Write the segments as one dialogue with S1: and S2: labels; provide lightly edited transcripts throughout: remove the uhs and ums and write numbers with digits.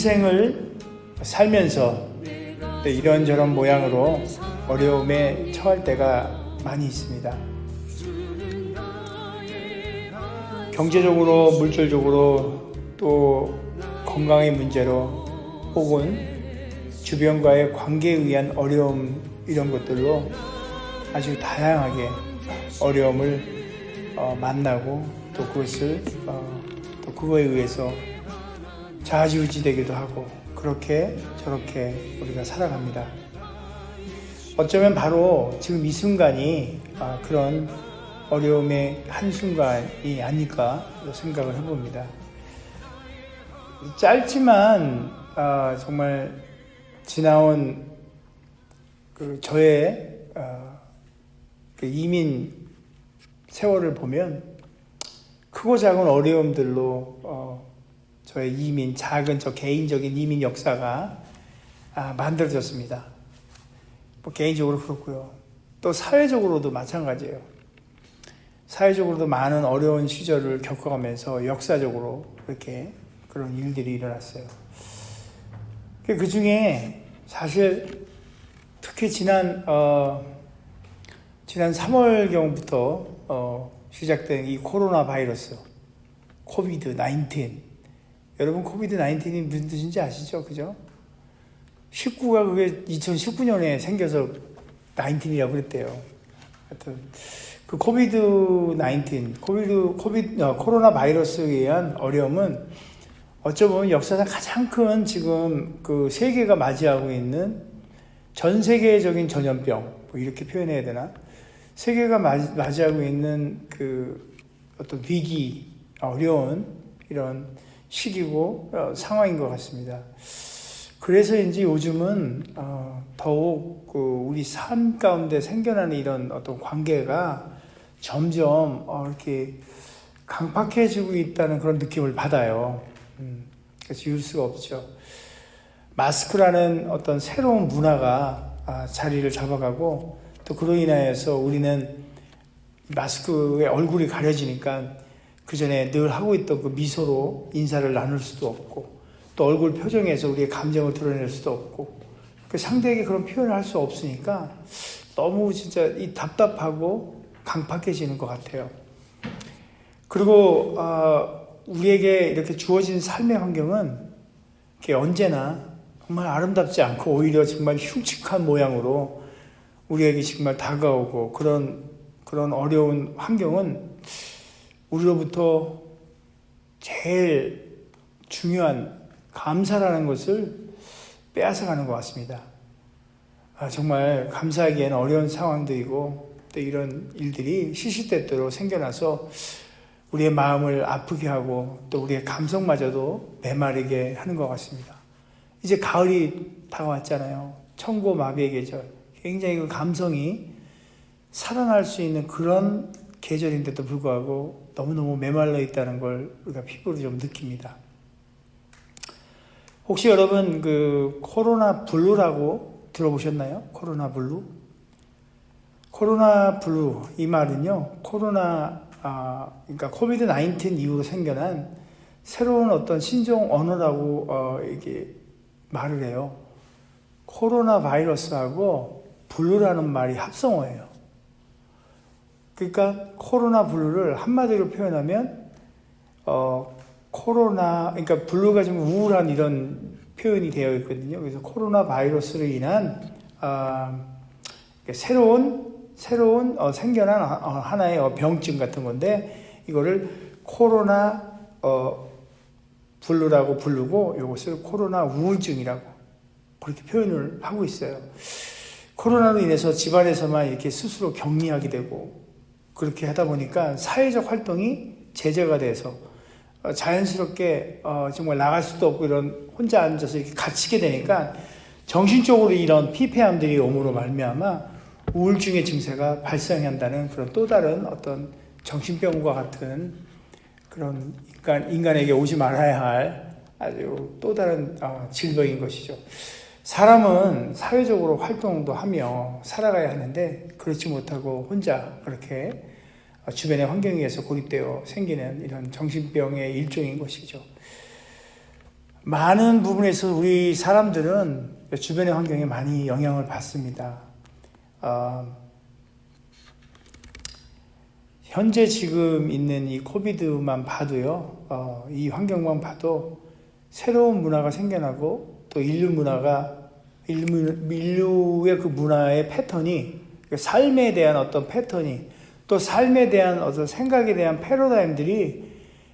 S1: 인생을 살면서 이런저런 모양으로 어려움에 처할 때가 많이 있습니다. 경제적으로, 물질적으로, 또 건강의 문제로, 혹은 주변과의 관계에 의한 어려움, 이런 것들로 아주 다양하게 어려움을 만나고, 또 그것을 또 그거에 의해서 좌지우지 되기도 하고, 그렇게 저렇게 우리가 살아갑니다. 어쩌면 바로 지금 이 순간이 그런 어려움의 한순간이 아닐까 생각을 해봅니다. 짧지만 정말 지나온 저의 이민 세월을 보면 크고 작은 어려움들로 저의 이민, 작은 저 개인적인 이민 역사가 만들어졌습니다. 뭐 개인적으로 그렇고요. 또 사회적으로도 마찬가지예요. 사회적으로도 많은 어려운 시절을 겪어가면서 역사적으로 이렇게 그런 일들이 일어났어요. 그 중에 사실 특히 지난 3월경부터 시작된 이 코로나 바이러스, 코비드 19. 여러분, 코비드 19이 무슨 뜻인지 아시죠? 그죠? 19가 그게 2019년에 생겨서 19이라고 그랬대요. 하여튼 그 코로나 바이러스에 의한 어려움은 어쩌면 역사상 가장 큰 지금 그 세계가 맞이하고 있는 전 세계적인 전염병, 뭐 이렇게 표현해야 되나? 세계가 맞이하고 있는 그 어떤 위기, 어려운 이런 시기고 상황인 것 같습니다. 그래서인지 요즘은 더욱 우리 삶 가운데 생겨나는 이런 어떤 관계가 점점 이렇게 강팍해지고 있다는 그런 느낌을 받아요. 그래서 이을 수가 없죠. 마스크라는 어떤 새로운 문화가 자리를 잡아가고, 또 그로 인하여서 우리는 마스크에 얼굴이 가려지니까 그 전에 늘 하고 있던 그 미소로 인사를 나눌 수도 없고, 또 얼굴 표정에서 우리의 감정을 드러낼 수도 없고, 그 상대에게 그런 표현을 할 수 없으니까 너무 진짜 답답하고 강팍해지는 것 같아요. 그리고 우리에게 이렇게 주어진 삶의 환경은 이렇게 언제나 정말 아름답지 않고 오히려 정말 흉측한 모양으로 우리에게 정말 다가오고, 그런 어려운 환경은 우리로부터 제일 중요한 감사라는 것을 빼앗아가는 것 같습니다. 정말 감사하기에는 어려운 상황들이고, 또 이런 일들이 시시때때로 생겨나서 우리의 마음을 아프게 하고, 또 우리의 감성마저도 메마르게 하는 것 같습니다. 이제 가을이 다가왔잖아요. 천고마비의 계절. 굉장히 그 감성이 살아날 수 있는 그런 계절인데도 불구하고 너무너무 메말라 있다는 걸 우리가 피부로 좀 느낍니다. 혹시 여러분 그 코로나 블루라고 들어보셨나요? 코로나 블루? 코로나 블루, 이 말은요, 그러니까 코비드 19 이후로 생겨난 새로운 어떤 신종 언어라고 이게 말을 해요. 코로나 바이러스하고 블루라는 말이 합성어예요. 그러니까 코로나 블루를 한마디로 표현하면 그러니까 블루가 좀 우울한 이런 표현이 되어 있거든요. 그래서 코로나 바이러스로 인한 새로운 생겨난 하나의 병증 같은 건데, 이거를 코로나 블루라고 부르고, 이것을 코로나 우울증이라고 그렇게 표현을 하고 있어요. 코로나로 인해서 집안에서만 이렇게 스스로 격리하게 되고, 그렇게 하다 보니까 사회적 활동이 제재가 돼서 자연스럽게 정말 나갈 수도 없고, 이런 혼자 앉아서 이렇게 갇히게 되니까 정신적으로 이런 피폐함들이 오므로 말미암아 우울증의 증세가 발생한다는 그런 또 다른 어떤 정신병과 같은 그런 인간에게 오지 말아야 할 아주 또 다른 질병인 것이죠. 사람은 사회적으로 활동도 하며 살아가야 하는데, 그렇지 못하고 혼자 그렇게 주변의 환경에 의해서 고립되어 생기는 이런 정신병의 일종인 것이죠. 많은 부분에서 우리 사람들은 주변의 환경에 많이 영향을 받습니다. 현재 지금 있는 이 코비드만 봐도요, 이 환경만 봐도 새로운 문화가 생겨나고 또 인류의 그 문화의 패턴이, 삶에 대한 어떤 패턴이, 또 삶에 대한 어떤 생각에 대한 패러다임들이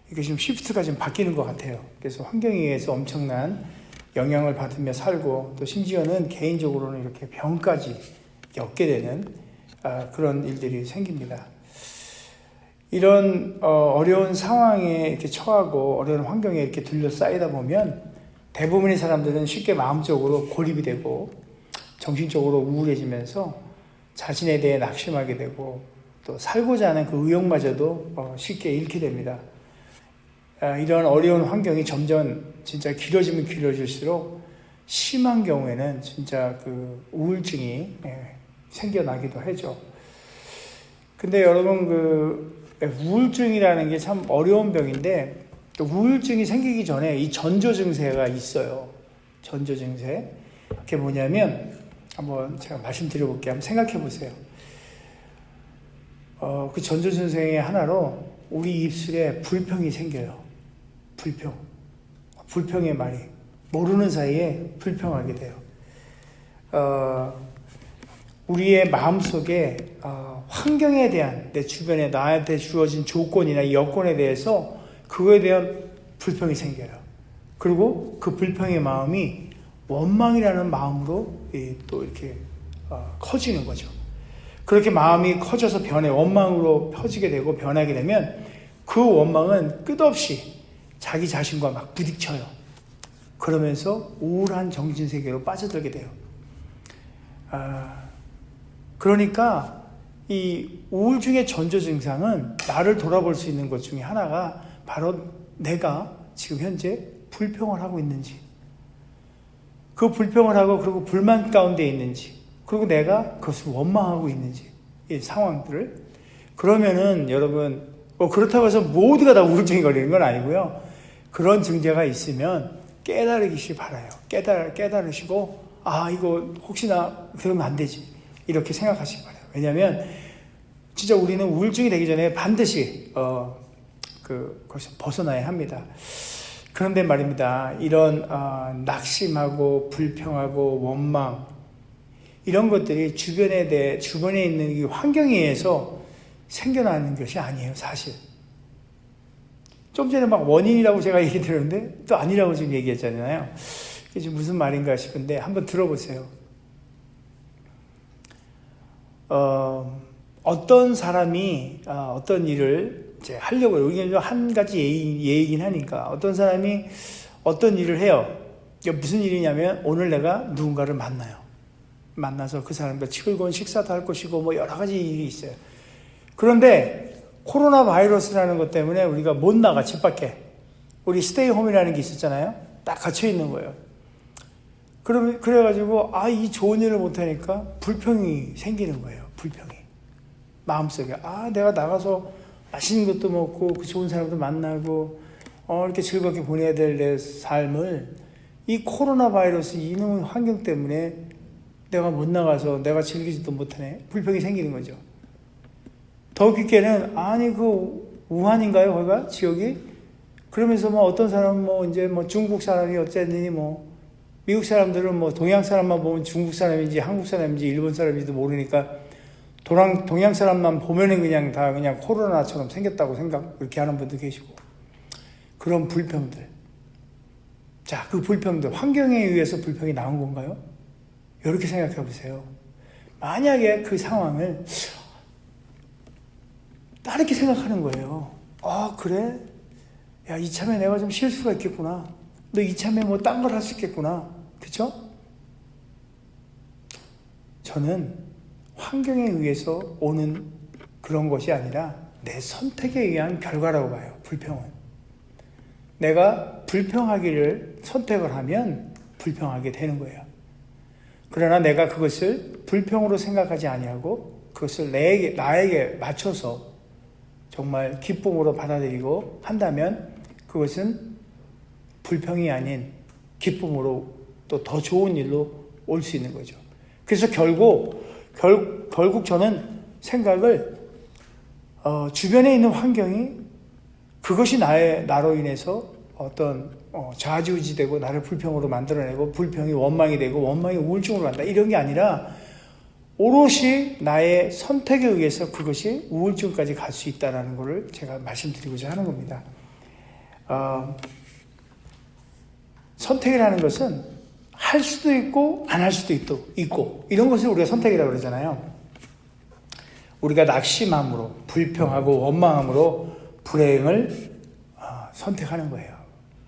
S1: 이게 지금 시프트가 좀 바뀌는 것 같아요. 그래서 환경에 의해서 엄청난 영향을 받으며 살고, 또 심지어는 개인적으로는 이렇게 병까지 얻게 되는 그런 일들이 생깁니다. 이런 어려운 상황에 이렇게 처하고 어려운 환경에 이렇게 둘러싸이다 보면 대부분의 사람들은 쉽게 마음적으로 고립이 되고 정신적으로 우울해지면서 자신에 대해 낙심하게 되고, 또 살고자 하는 그 의욕마저도 쉽게 잃게 됩니다. 이런 어려운 환경이 점점 진짜 길어지면 길어질수록 심한 경우에는 진짜 그 우울증이 생겨나기도 하죠. 근데 여러분, 그 우울증이라는 게 참 어려운 병인데, 또 우울증이 생기기 전에 이 전조 증세가 있어요. 전조 증세. 그게 뭐냐면, 한번 제가 말씀드려 볼게요. 한번 생각해 보세요. 그 전조 증세의 하나로 우리 입술에 불평이 생겨요. 불평의 말이 모르는 사이에 불평하게 돼요. 우리의 마음속에 환경에 대한, 내 주변에 나한테 주어진 조건이나 여건에 대해서 그거에 대한 불평이 생겨요. 그리고 그 불평의 마음이 원망이라는 마음으로 또 이렇게 커지는 거죠. 그렇게 마음이 커져서 원망으로 퍼지게 되고 변하게 되면 그 원망은 끝없이 자기 자신과 막 부딪혀요. 그러면서 우울한 정신세계로 빠져들게 돼요. 그러니까 이 우울증의 전조 증상은 나를 돌아볼 수 있는 것 중에 하나가 바로 내가 지금 현재 불평을 하고 있는지, 그 불평을 하고 그리고 불만 가운데 있는지, 그리고 내가 그것을 원망하고 있는지, 이 상황들을. 그러면은 여러분, 그렇다고 해서 모두가 다 우울증이 걸리는 건 아니고요. 그런 증세가 있으면 깨달으시기 바라요. 깨달으시고, 이거 혹시나 그러면 안 되지, 이렇게 생각하시기 바라요. 왜냐하면 진짜 우리는 우울증이 되기 전에 반드시 그것을 벗어나야 합니다. 그런데 말입니다, 이런 낙심하고 불평하고 원망, 이런 것들이 주변에 있는 이 환경에 의해서 생겨나는 것이 아니에요, 사실. 좀 전에 막 원인이라고 제가 얘기 들었는데 또 아니라고 지금 얘기했잖아요. 이게 지금 무슨 말인가 싶은데 한번 들어보세요. 어떤 사람이 어떤 일을 이제 하려고, 이게 한 가지 예이긴 하니까, 어떤 사람이 어떤 일을 해요. 이게 무슨 일이냐면, 오늘 내가 누군가를 만나서 그 사람과 즐거운 식사도 할 것이고 뭐 여러 가지 일이 있어요. 그런데 코로나 바이러스라는 것 때문에 우리가 못 나가, 집 밖에. 우리 스테이 홈이라는 게 있었잖아요. 딱 갇혀 있는 거예요. 그래가지고 이 좋은 일을 못하니까 불평이 생기는 거예요. 불평이 마음속에, 내가 나가서 맛있는 것도 먹고 그 좋은 사람도 만나고 이렇게 즐겁게 보내야 될 내 삶을 이 코로나 바이러스 이놈의 환경 때문에 내가 못 나가서 내가 즐기지도 못하네. 불평이 생기는 거죠. 더 깊게는 그 우한인가요, 거기가 지역이? 그러면서 어떤 사람은 이제 중국 사람이 어쨌느니 미국 사람들은 동양 사람만 보면 중국 사람인지 한국 사람인지 일본 사람인지도 모르니까 동양 사람만 보면은 그냥 코로나처럼 생겼다고 그렇게 하는 분도 계시고. 그런 불평들. 자, 그 불평들, 환경에 의해서 불평이 나온 건가요? 이렇게 생각해 보세요. 만약에 그 상황을 다르게 생각하는 거예요. 그래? 야, 이참에 내가 좀 쉴 수가 있겠구나. 너 이참에 딴 걸 할 수 있겠구나. 그쵸? 저는 환경에 의해서 오는 그런 것이 아니라 내 선택에 의한 결과라고 봐요, 불평은. 내가 불평하기를 선택을 하면 불평하게 되는 거예요. 그러나 내가 그것을 불평으로 생각하지 아니하고 그것을 나에게 맞춰서 정말 기쁨으로 받아들이고 한다면 그것은 불평이 아닌 기쁨으로 또 더 좋은 일로 올 수 있는 거죠. 그래서 결국 저는 생각을 주변에 있는 환경이 그것이 나로 인해서 어떤 좌지우지되고 나를 불평으로 만들어내고 불평이 원망이 되고 원망이 우울증으로 간다 이런 게 아니라 오롯이 나의 선택에 의해서 그것이 우울증까지 갈 수 있다는 것을 제가 말씀드리고자 하는 겁니다. 선택이라는 것은 할 수도 있고 안 할 수도 있고 이런 것을 우리가 선택이라고 그러잖아요. 우리가 낙심함으로 불평하고 원망함으로 불행을 선택하는 거예요.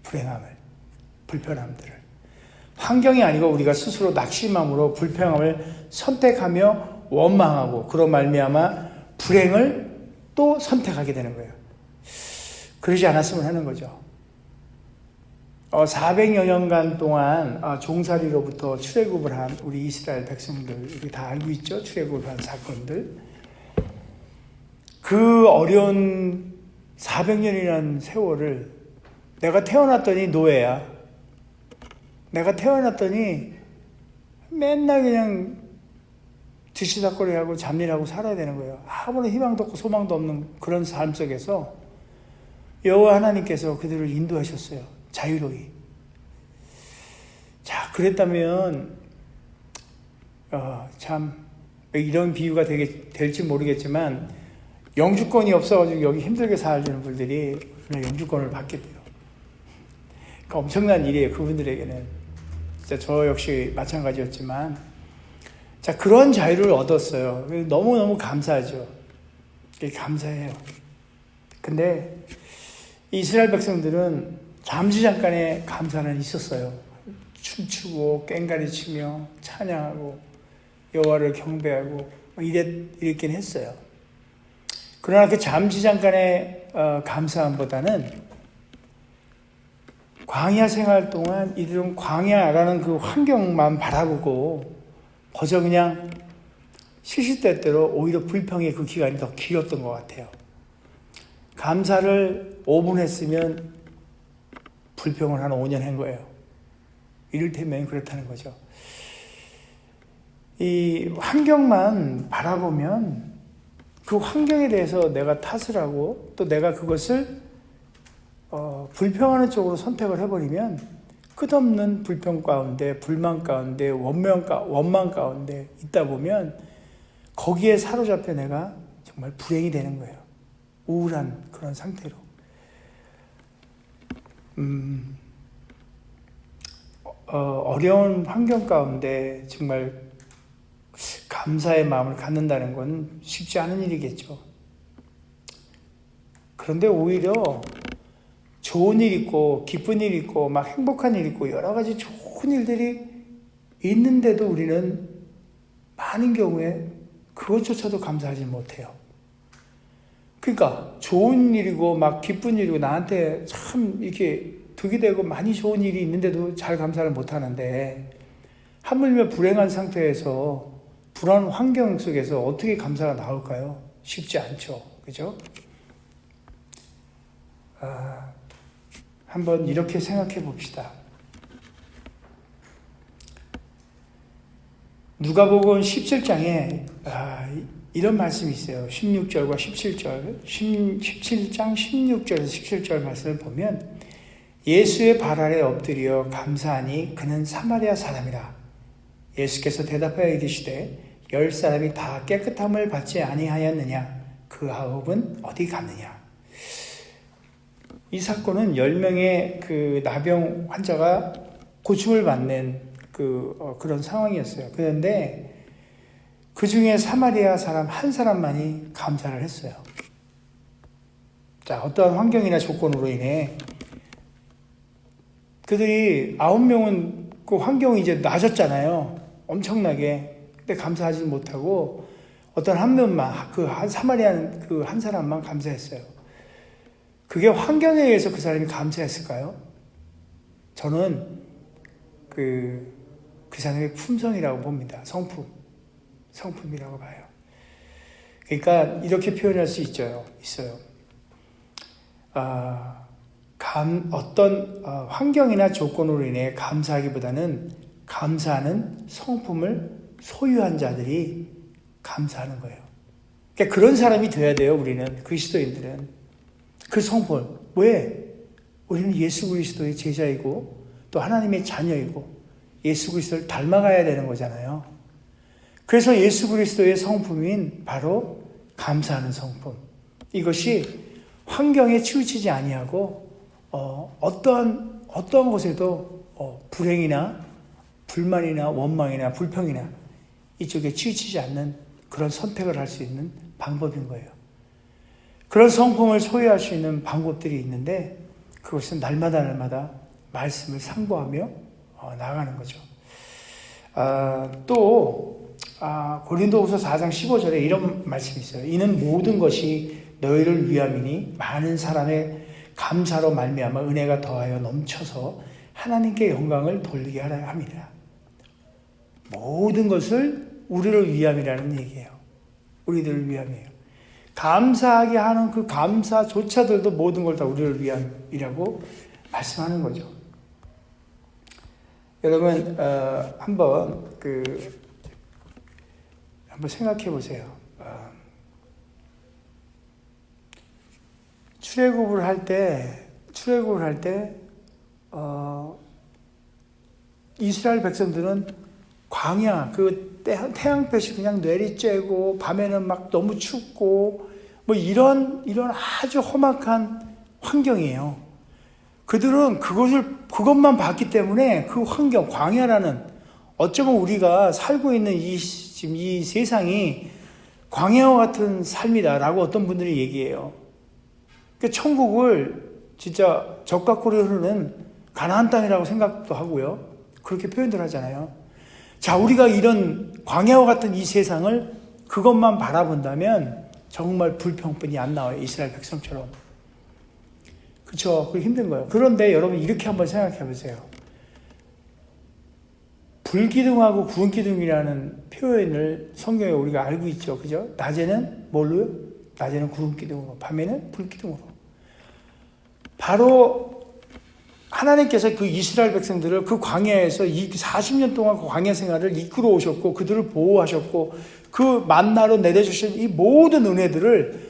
S1: 불행함을, 불편함들을. 환경이 아니고 우리가 스스로 낙심함으로 불평함을 선택하며 원망하고 그로 말미암아 불행을 또 선택하게 되는 거예요. 그러지 않았으면 하는 거죠. 400여 년간 동안 종살이로부터 출애굽을 한 우리 이스라엘 백성들, 우리 다 알고 있죠? 출애굽을 한 사건들. 그 어려운 400년이라는 세월을 내가 태어났더니 노예야. 내가 태어났더니 맨날 그냥 뒤치다꺼리하고 잡일하고 살아야 되는 거예요. 아무런 희망도 없고 소망도 없는 그런 삶 속에서 여호와 하나님께서 그들을 인도하셨어요. 자유로이. 자, 그랬다면 참 이런 비유가 될지 모르겠지만 영주권이 없어가지고 여기 힘들게 살는 분들이 영주권을 받게 돼요. 그러니까 엄청난 일이에요. 그분들에게는. 진짜 저 역시 마찬가지였지만 자, 그런 자유를 얻었어요. 너무너무 감사하죠. 감사해요. 근데 이스라엘 백성들은 잠시 잠깐의 감사는 있었어요. 춤추고 꽹가리 치며 찬양하고 여호와를 경배하고 이랬긴 했어요. 그러나 그 잠시 잠깐의 감사함보다는 광야 생활 동안 이들은 광야라는 그 환경만 바라보고 거저 그냥 시시때때로 오히려 불평의 그 기간이 더 길었던 것 같아요. 감사를 5분 했으면 불평을 한 5년 한 거예요. 이를테면 그렇다는 거죠. 이 환경만 바라보면 그 환경에 대해서 내가 탓을 하고 또 내가 그것을 불평하는 쪽으로 선택을 해버리면 끝없는 불평 가운데 불만 가운데 원망 가운데 있다 보면 거기에 사로잡혀 내가 정말 불행이 되는 거예요. 우울한 그런 상태로. 어려운 환경 가운데 정말 감사의 마음을 갖는다는 건 쉽지 않은 일이겠죠. 그런데 오히려 좋은 일 있고 기쁜 일 있고 막 행복한 일 있고 여러 가지 좋은 일들이 있는데도 우리는 많은 경우에 그것조차도 감사하지 못해요. 그러니까 좋은 일이고 막 기쁜 일이고 나한테 참 이렇게 득이 되고 많이 좋은 일이 있는데도 잘 감사를 못하는데 하물며 불행한 상태에서 불안한 환경 속에서 어떻게 감사가 나올까요? 쉽지 않죠. 그죠? 한번 이렇게 생각해 봅시다. 누가복음 17장에 이런 말씀이 있어요. 16절과 17절, 17장 16절에서 17절 말씀을 보면 예수의 발 아래 엎드려 감사하니 그는 사마리아 사람이라. 예수께서 대답하여 이르시되 10사람이 다 깨끗함을 받지 아니하였느냐? 그 9은 어디 갔느냐? 이 사건은 10명의 그 나병 환자가 고침을 받는 그런 상황이었어요. 그런데 그 중에 사마리아 사람 한 사람만이 감사를 했어요. 자, 어떠한 환경이나 조건으로 인해 그들이 9명은 그 환경이 이제 나아졌잖아요. 엄청나게. 근데 감사하지 못하고 어떤 한 명만, 그 한 사마리아 그 한 사람만 감사했어요. 그게 환경에 의해서 그 사람이 감사했을까요? 저는 그 사람의 품성이라고 봅니다. 성품이라고 봐요. 그러니까 이렇게 표현할 수 있어요. 어떤 환경이나 조건으로 인해 감사하기보다는 감사하는 성품을 소유한 자들이 감사하는 거예요. 그러니까 그런 사람이 돼야 돼요. 우리는 그리스도인들은 그 성품. 왜? 우리는 예수 그리스도의 제자이고 또 하나님의 자녀이고 예수 그리스도를 닮아가야 되는 거잖아요. 그래서 예수 그리스도의 성품인 바로 감사하는 성품. 이것이 환경에 치우치지 아니하고 어떠한 곳에도 불행이나 불만이나 원망이나 불평이나 이쪽에 치우치지 않는 그런 선택을 할 수 있는 방법인 거예요. 그런 성품을 소유할 수 있는 방법들이 있는데 그것은 날마다 말씀을 상고하며 나아가는 거죠. 또 고린도후서 4장 15절에 이런 말씀이 있어요. 이는 모든 것이 너희를 위함이니 많은 사람의 감사로 말미암아 은혜가 더하여 넘쳐서 하나님께 영광을 돌리게 하려 합니다. 모든 것을 우리를 위함이라는 얘기예요. 우리들을 위함이에요. 감사하게 하는 그 감사조차들도 모든 걸 다 우리를 위함이라고 말씀하는 거죠. 여러분 한번 생각해 보세요. 출애굽을 할 때 이스라엘 백성들은 광야 태양볕이 그냥 내리쬐고 밤에는 막 너무 춥고 뭐 이런 아주 험악한 환경이에요. 그들은 그것만 봤기 때문에 그 환경, 광야라는 어쩌면 우리가 살고 있는 지금 이 세상이 광야와 같은 삶이다라고 어떤 분들이 얘기해요. 그러니까 천국을 진짜 젖과 꿀이 흐르는 가나안 땅이라고 생각도 하고요. 그렇게 표현들 하잖아요. 자, 우리가 이런 광야와 같은 이 세상을 그것만 바라본다면 정말 불평뿐이 안 나와요. 이스라엘 백성처럼. 그렇죠? 그게 힘든 거예요. 그런데 여러분 이렇게 한번 생각해 보세요. 불기둥하고 구름기둥이라는 표현을 성경에 우리가 알고 있죠. 그죠? 낮에는 뭘로요? 낮에는 구름기둥으로, 밤에는 불기둥으로. 바로 하나님께서 그 이스라엘 백성들을 그 광야에서 40년 동안 그 광야 생활을 이끌어 오셨고 그들을 보호하셨고 그 만나로 내려주신 이 모든 은혜들을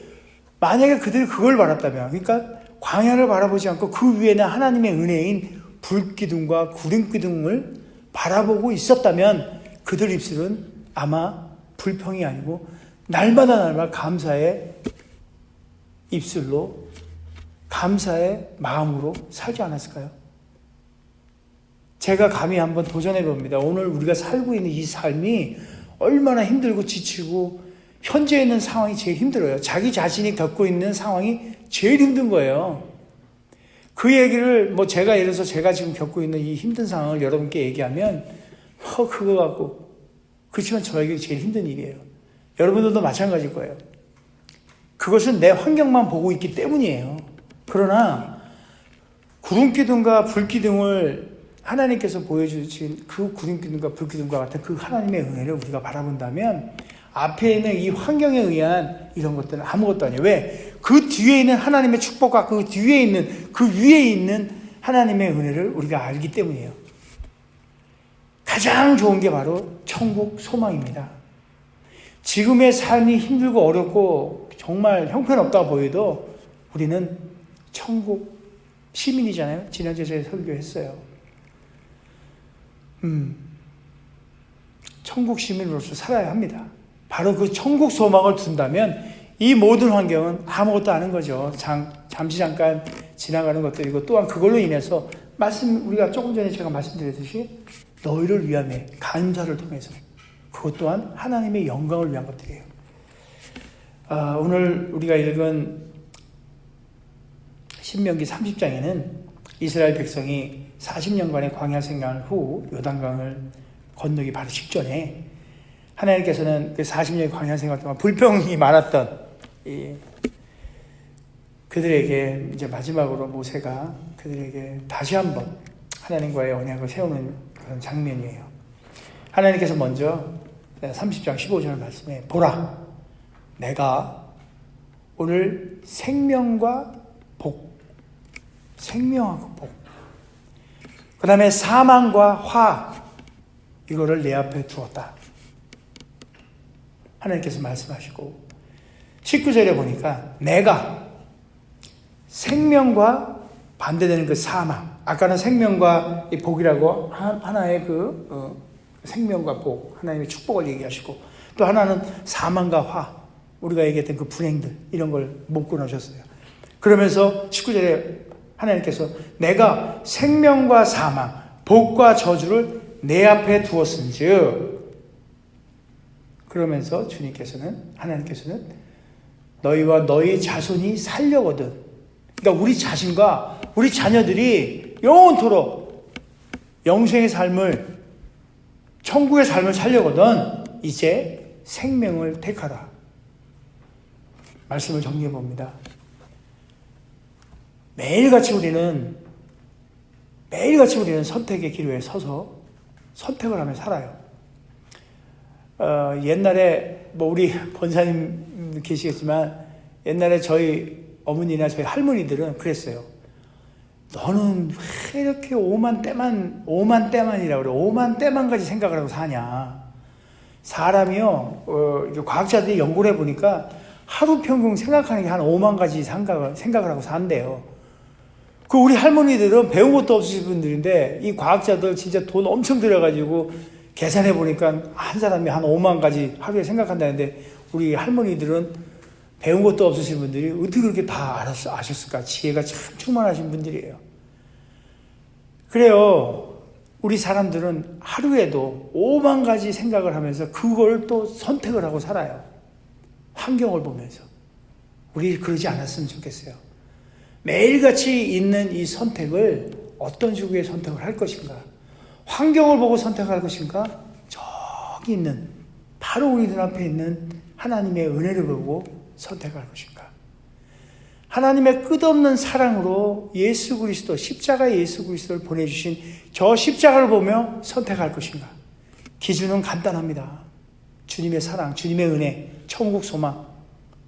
S1: 만약에 그들이 그걸 바랐다면, 그러니까 광야를 바라보지 않고 그 위에는 하나님의 은혜인 불기둥과 구름기둥을 바라보고 있었다면 그들 입술은 아마 불평이 아니고 날마다 감사의 입술로 감사의 마음으로 살지 않았을까요? 제가 감히 한번 도전해 봅니다. 오늘 우리가 살고 있는 이 삶이 얼마나 힘들고 지치고 현재 있는 상황이 제일 힘들어요. 자기 자신이 겪고 있는 상황이 제일 힘든 거예요. 그 얘기를 제가 예를 들어서 제가 지금 겪고 있는 이 힘든 상황을 여러분께 얘기하면 그거 갖고 그렇지만 저에게 제일 힘든 일이에요. 여러분들도 마찬가지일 거예요. 그것은 내 환경만 보고 있기 때문이에요. 그러나 구름기둥과 불기둥을 하나님께서 보여주신 그 구름기둥과 불기둥과 같은 그 하나님의 은혜를 우리가 바라본다면 앞에 있는 이 환경에 의한 이런 것들은 아무것도 아니에요. 왜? 그 뒤에 있는 하나님의 축복과 그 뒤에 있는 그 위에 있는 하나님의 은혜를 우리가 알기 때문이에요. 가장 좋은 게 바로 천국 소망입니다. 지금의 삶이 힘들고 어렵고 정말 형편없다 보여도 우리는 천국 시민이잖아요. 지난주에 제가 설교했어요. 천국 시민으로서 살아야 합니다. 바로 그 천국 소망을 둔다면 이 모든 환경은 아무것도 아닌 거죠. 잠시 잠깐 지나가는 것들이고 또한 그걸로 인해서 우리가 조금 전에 제가 말씀드렸듯이 너희를 위함에 감사를 통해서 그것 또한 하나님의 영광을 위한 것들이에요. 오늘 우리가 읽은 신명기 30장에는 이스라엘 백성이 40년간의 광야 생활 후 요단강을 건너기 바로 직전에 하나님께서는 그 40년의 광야 생활 동안 불평이 많았던 그들에게 이제 마지막으로 모세가 그들에게 다시 한번 하나님과의 언약을 세우는 그런 장면이에요. 하나님께서 먼저 30장 15절 말씀에 보라, 내가 오늘 생명과 복, 생명하고 복. 그 다음에 사망과 화, 이거를 내 앞에 두었다. 하나님께서 말씀하시고 19절에 보니까 내가 생명과 반대되는 그 사망, 아까는 생명과 이 복이라고 하나의 생명과 복, 하나님의 축복을 얘기하시고, 또 하나는 사망과 화, 우리가 얘기했던 그 불행들, 이런 걸 묶고 놓으셨어요. 그러면서 19절에 하나님께서 내가 생명과 사망, 복과 저주를 내 앞에 두었은즉, 그러면서 하나님께서는 너희와 너희 자손이 살려거든. 그러니까 우리 자신과 우리 자녀들이 영원토록 영생의 삶을, 천국의 삶을 살려거든 이제 생명을 택하라. 말씀을 정리해 봅니다. 매일같이 우리는 선택의 기로에 서서 선택을 하며 살아요. 옛날에 우리 권사님 계시겠지만 옛날에 저희 어머니나 저희 할머니들은 그랬어요. 너는 왜 이렇게 오만 때만이라고 그래. 오만 때만까지 생각을 하고 사냐. 사람이요, 과학자들이 연구를 해보니까 하루 평균 생각하는 게 한 5만 가지 생각을 하고 산대요. 우리 할머니들은 배운 것도 없으신 분들인데, 이 과학자들 진짜 돈 엄청 들여가지고 계산해 보니까 한 사람이 한 5만 가지 하루에 생각한다는데, 우리 할머니들은 배운 것도 없으신 분들이 어떻게 그렇게 다 아셨을까? 지혜가 참 충만하신 분들이에요. 그래요. 우리 사람들은 하루에도 5만 가지 생각을 하면서 그걸 또 선택을 하고 살아요. 환경을 보면서. 우리 그러지 않았으면 좋겠어요. 매일같이 있는 이 선택을 어떤 식의 선택을 할 것인가? 환경을 보고 선택할 것인가? 저기 있는, 바로 우리 눈앞에 있는 하나님의 은혜를 보고 선택할 것인가? 하나님의 끝없는 사랑으로 예수 그리스도, 십자가의 예수 그리스도를 보내주신 저 십자가를 보며 선택할 것인가? 기준은 간단합니다. 주님의 사랑, 주님의 은혜, 천국 소망,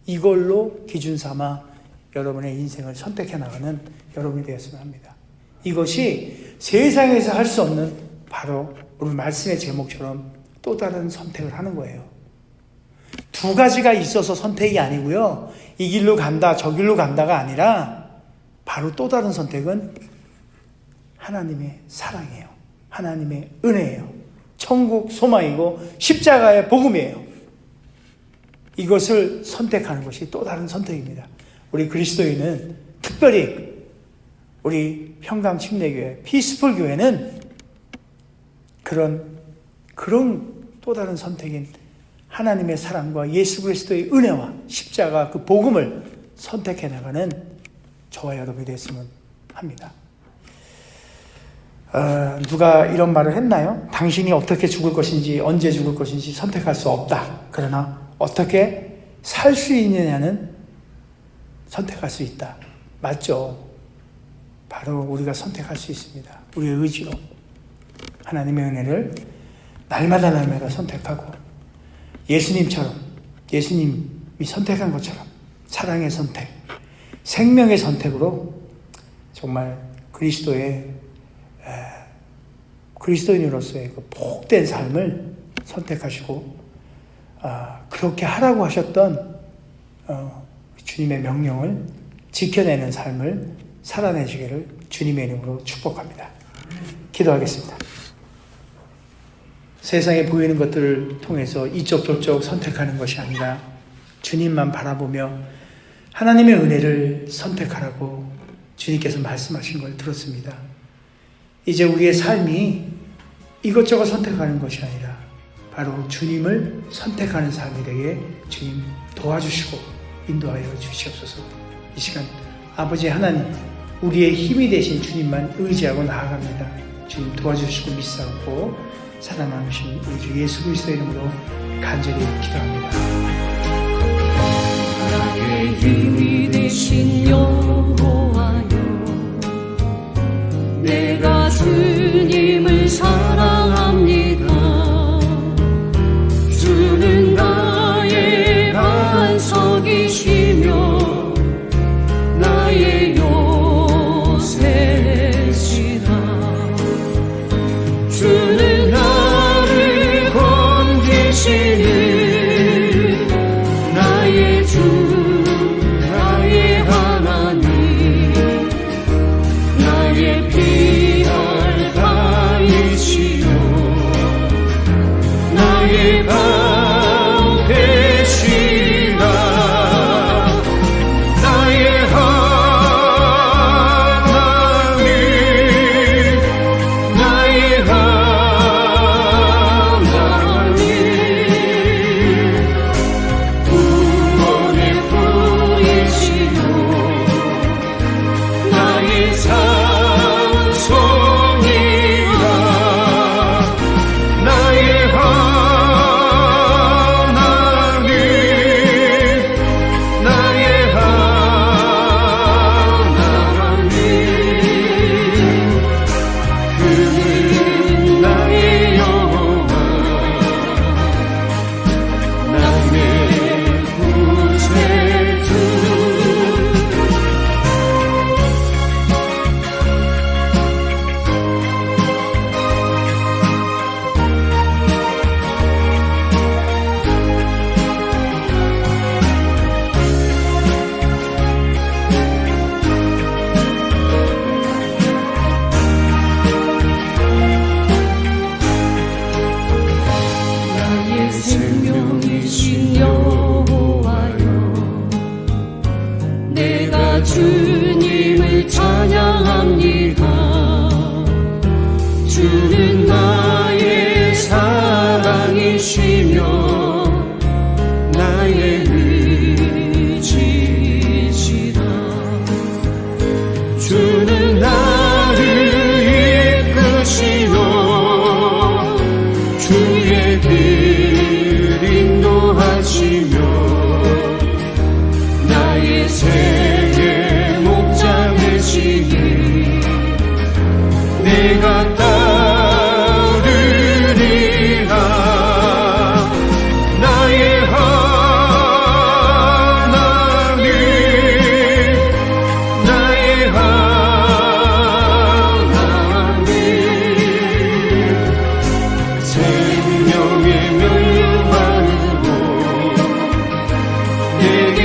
S1: 이걸로 기준 삼아 여러분의 인생을 선택해 나가는 여러분이 되었으면 합니다. 이것이 세상에서 할 수 없는 바로 오늘 말씀의 제목처럼 또 다른 선택을 하는 거예요. 두 가지가 있어서 선택이 아니고요. 이 길로 간다, 저 길로 간다가 아니라 바로 또 다른 선택은 하나님의 사랑이에요. 하나님의 은혜예요. 천국 소망이고 십자가의 복음이에요. 이것을 선택하는 것이 또 다른 선택입니다. 우리 그리스도인은, 특별히 우리 평강침례교회, 피스풀 교회는 그런 또 다른 선택인 하나님의 사랑과 예수 그리스도의 은혜와 십자가 그 복음을 선택해 나가는 저와 여러분이 됐으면 합니다. 누가 이런 말을 했나요? 당신이 어떻게 죽을 것인지, 언제 죽을 것인지 선택할 수 없다. 그러나 어떻게 살 수 있느냐는 선택할 수 있다. 맞죠? 바로 우리가 선택할 수 있습니다. 우리의 의지로 하나님의 은혜를 날마다 선택하고, 예수님처럼, 예수님이 선택한 것처럼 사랑의 선택, 생명의 선택으로 정말 그리스도인으로서의 그 복된 삶을 선택하시고, 그렇게 하라고 하셨던 주님의 명령을 지켜내는 삶을 살아내시기를 주님의 이름으로 축복합니다. 기도하겠습니다. 세상에 보이는 것들을 통해서 이쪽 저쪽 선택하는 것이 아니라 주님만 바라보며 하나님의 은혜를 선택하라고 주님께서 말씀하신 걸 들었습니다. 이제 우리의 삶이 이것저것 선택하는 것이 아니라 바로 주님을 선택하는 삶이 되게 주님 도와주시고 인도하여 주시옵소서. 이 시간 아버지 하나님, 우리의 힘이 되신 주님만 의지하고 나아갑니다. 주님 도와주시고 믿사옵고 사랑하신 우리 주 예수 그리스도의 이름으로 간절히 기도합니다.
S2: 나의 힘이 되신 여호와여, 내가 주님을 사랑합니다. 주는 나의 반석이시며 나의 요새
S3: 나의 강 되시라 나의 하나님 나의 하나님 구원의 뿌리시오 나의 산송이라 나의 하나님 나의 하나님 그는 나의 여호와 나의 구세주
S2: 나의 생명이신 여호와여 내가 주님을 찬양합니다 주는 나의 사랑이시며 나의 의지시라
S3: 주는 나를 이끄시오 주의 길 인도하시며 나의 생의 목자 되시니 내가 따르리라 나의 하나님 나의 하나님 생명의 면류관으로 내게